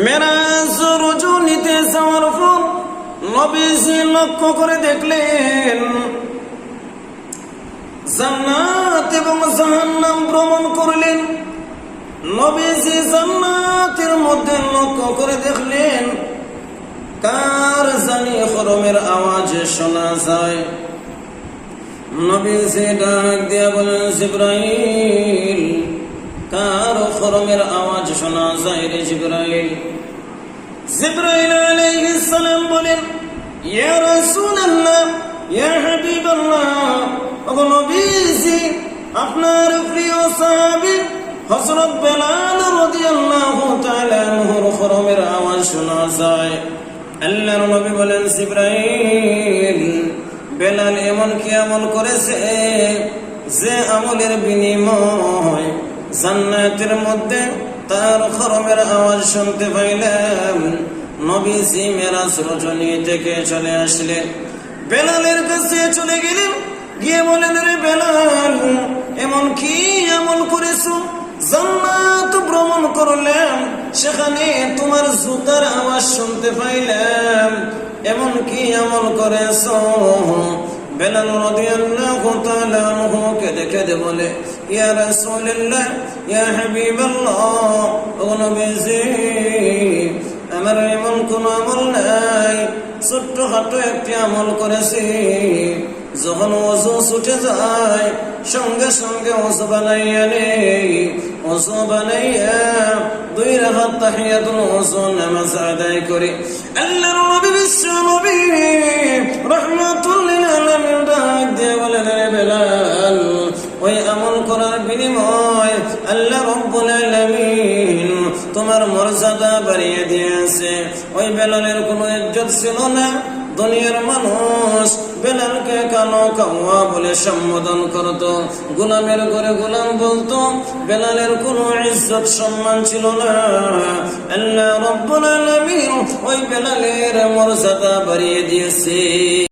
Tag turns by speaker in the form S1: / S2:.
S1: মেরাজ রজনীতে যাওয়ার পর নবীজি লক্ষ্য করে দেখলেন জান্নাত এবং জাহান্নাম ভ্রমণ করলেন। নবীজি জান্নাতের মধ্যে লক্ষ্য করে দেখলেন কার জানি খরমের আওয়াজ শোনা যায়। নবীজি ডাক দিয়া বলেন, জিবরাইল, কার খরমের আওয়াজ শোনা যায় রে জিবরাইল? জিবরাইল আলাইহিস সালাম বলেন, ইয়া রাসূলুল্লাহ, ইয়া হাবিবাল্লাহ, ও নবীজি, আপনার প্রিয় সাহাবী হযরত বেলাল রাদিয়াল্লাহু তাআলা আনহুর খরমের আওয়াজ শোনা যায়। আল্লাহর নবী বলেন, জিবরাইল, বেলাল এমন কি আমল করেছে যে আমলের বিনিময় জান্নাতের মধ্যে তার খরমের আওয়াজ শুনতে পাইলাম। নবীজি মেরাজ রজনী থেকে চলে আসলেন, বেলালের কাছে চলে গেলেন, গিয়ে বলেন, রে বেলাল, এমন কি আমল করেছো? জান্নাত ভ্রমণ করলাম, সেখানে তোমার জুতার আওয়াজ শুনতে পাইলাম, এমন কি আমল করেছো? বেলাল রাদিয়াল্লাহু তাআলা আনহু কেঁদে কেঁদে বলে, ইয়া রাসূলুল্লাহ, ইয়া হাবিবাল্লাহ, ও নবীজি, আমার এমন কোন আমল নাই, ছোট্টখাটো একটি আমল করেছি। যখন ওযু ছুটে যায় সঙ্গে সঙ্গে ওযু বানাইয়া নেই, ওযু বানাইয়া 2 রাকাত তাহিয়াতুল ওযু নামাজ আদায় করি। আল্লাহর নবী বিশ্ব নবী রাহমাতুল লিল আলামিন ডাক দিয়ে বলেন, রে বেলাল, ওই আমল করার বিনিময় আল্লাহ রাব্বুল আলামিন তোমার মর্যাদা বাড়িয়ে দিয়েছে। ওই বেলালের কোনো ইজ্জত ছিল না, দুনিয়ার মানুষ বেলালকে কালো কাওয়া বলে সম্বোধন করত, গোলামের ঘরে গোলাম বলতো, বেলালের কোনো ইজ্জত সম্মান ছিল না। আল্লাহ রাব্বুল আলামিন ওই বেলালের মর্যাদা বাড়িয়ে দিয়েছে।